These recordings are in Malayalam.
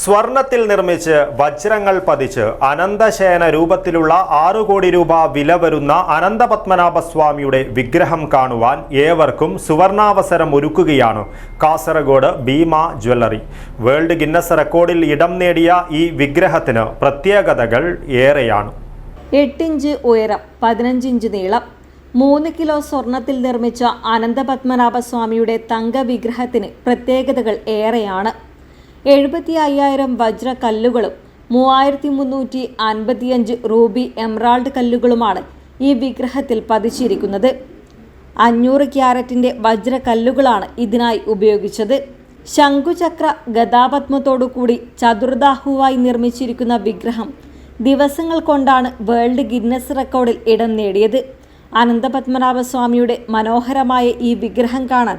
സ്വർണത്തിൽ നിർമ്മിച്ച് വജ്രങ്ങൾ പതിച്ച് അനന്തശയന രൂപത്തിലുള്ള 6 കോടി രൂപ വില വരുന്ന അനന്തപത്മനാഭസ്വാമിയുടെ വിഗ്രഹം കാണുവാൻ ഏവർക്കും സുവർണാവസരം ഒരുക്കുകയാണ് Kasaragod Bhima jewellery. World Guinness റെക്കോർഡിൽ ഇടം നേടിയ ഈ വിഗ്രഹത്തിന് പ്രത്യേകതകൾ ഏറെയാണ്. 8 ഇഞ്ച് ഉയരം, 15 ഇഞ്ച് നീളം, 3 കിലോ സ്വർണത്തിൽ നിർമ്മിച്ച അനന്തപത്മനാഭസ്വാമിയുടെ തങ്ക വിഗ്രഹത്തിന് പ്രത്യേകതകൾ ഏറെയാണ്. 75,000 വജ്ര കല്ലുകളും 3,355 റൂബി എമറാൾഡ് കല്ലുകളുമാണ് ഈ വിഗ്രഹത്തിൽ പതിച്ചിരിക്കുന്നത്. 500 ക്യാരറ്റിൻ്റെ വജ്ര കല്ലുകളാണ് ഇതിനായി ഉപയോഗിച്ചത്. ശംഖുചക്ര ഗദാപത്മത്തോടുകൂടി ചതുർദാഹുവായി നിർമ്മിച്ചിരിക്കുന്ന വിഗ്രഹം ദിവസങ്ങൾ കൊണ്ടാണ് വേൾഡ് ഗിന്നസ് റെക്കോർഡിൽ ഇടം നേടിയത്. അനന്തപത്മനാഭസ്വാമിയുടെ മനോഹരമായ ഈ വിഗ്രഹം കാണാൻ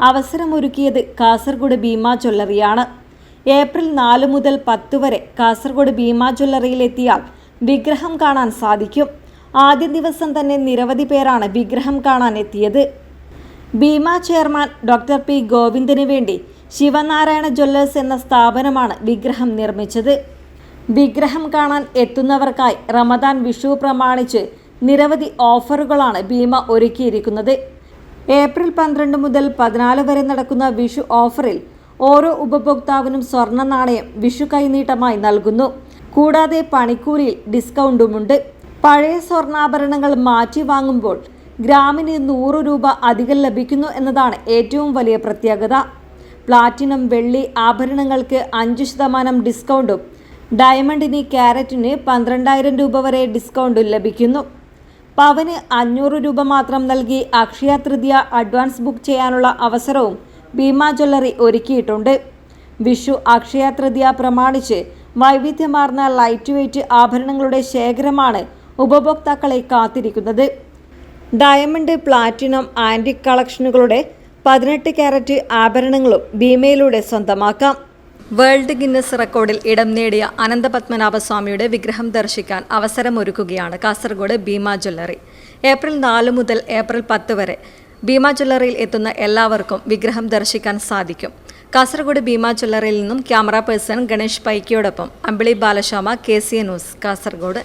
അവസരമൊരുക്കിയത് കാസർഗോഡ് ഭീമ ജ്വല്ലറിയാണ്. ഏപ്രിൽ 4 മുതൽ 10 വരെ കാസർഗോഡ് ഭീമ ജ്വല്ലറിയിലെത്തിയാൽ വിഗ്രഹം കാണാൻ സാധിക്കും. ആദ്യ ദിവസം തന്നെ നിരവധി പേരാണ് വിഗ്രഹം കാണാൻ എത്തിയത്. ഭീമ ചെയർമാൻ ഡോക്ടർ പി ഗോവിന്ദന് വേണ്ടി ശിവനാരായണ ജ്വല്ലേഴ്സ് എന്ന സ്ഥാപനമാണ് വിഗ്രഹം നിർമ്മിച്ചത്. വിഗ്രഹം കാണാൻ എത്തുന്നവർക്കായി റമദാൻ വിഷു പ്രമാണിച്ച് നിരവധി ഓഫറുകളാണ് ഭീമ ഒരുക്കിയിരിക്കുന്നത്. ഏപ്രിൽ 12 മുതൽ 14 വരെ നടക്കുന്ന വിഷു ഓഫറിൽ ഓരോ ഉപഭോക്താവിനും സ്വർണ്ണ നാണയം വിഷു കൈനീട്ടമായി നൽകുന്നു. കൂടാതെ പണിക്കൂലിയിൽ ഡിസ്കൗണ്ടുമുണ്ട്. പഴയ സ്വർണ്ണാഭരണങ്ങൾ മാറ്റി വാങ്ങുമ്പോൾ ഗ്രാമിന് 100 രൂപ അധികം ലഭിക്കുന്നു എന്നതാണ് ഏറ്റവും വലിയ പ്രത്യേകത. പ്ലാറ്റിനം, വെള്ളി ആഭരണങ്ങൾക്ക് 5% ഡിസ്കൗണ്ടും ഡയമണ്ടിന് ക്യാരറ്റിന് 12,000 രൂപ വരെ ഡിസ്കൗണ്ടും ലഭിക്കുന്നു. പവന് 500 രൂപ മാത്രം നൽകി അക്ഷയ തൃതീയ അഡ്വാൻസ് ബുക്ക് ചെയ്യാനുള്ള അവസരവും ഭീമ ജ്വല്ലറി ഒരുക്കിയിട്ടുണ്ട്. വിഷു അക്ഷയ തൃതീയ പ്രമാണിച്ച് വൈവിധ്യമാർന്ന ലൈറ്റ് വെയ്റ്റ് ആഭരണങ്ങളുടെ ശേഖരമാണ് ഉപഭോക്താക്കളെ കാത്തിരിക്കുന്നത്. ഡയമണ്ട്, പ്ലാറ്റിനം, ആൻറ്റിക് കളക്ഷനുകളുടെ 18 ക്യാരറ്റ് ആഭരണങ്ങളും ഭീമയിലൂടെ സ്വന്തമാക്കാം. വേൾഡ് ഗിന്നസ് റെക്കോർഡിൽ ഇടം നേടിയ അനന്തപത്മനാഭസ്വാമിയുടെ വിഗ്രഹം ദർശിക്കാൻ അവസരമൊരുക്കുകയാണ് കാസർഗോഡ് ഭീമ ജ്വല്ലറി. ഏപ്രിൽ 4 മുതൽ ഏപ്രിൽ 10 വരെ ഭീമ ജ്വല്ലറിയിൽ എത്തുന്ന എല്ലാവർക്കും വിഗ്രഹം ദർശിക്കാൻ സാധിക്കും. കാസർഗോഡ് ഭീമ ജ്വല്ലറിയിൽ നിന്നും ക്യാമറ പേഴ്സൺ ഗണേഷ് പൈക്കിയോടൊപ്പം അമ്പിളി ബാലശ്യാമ, KCN ന്യൂസ്, കാസർഗോഡ്.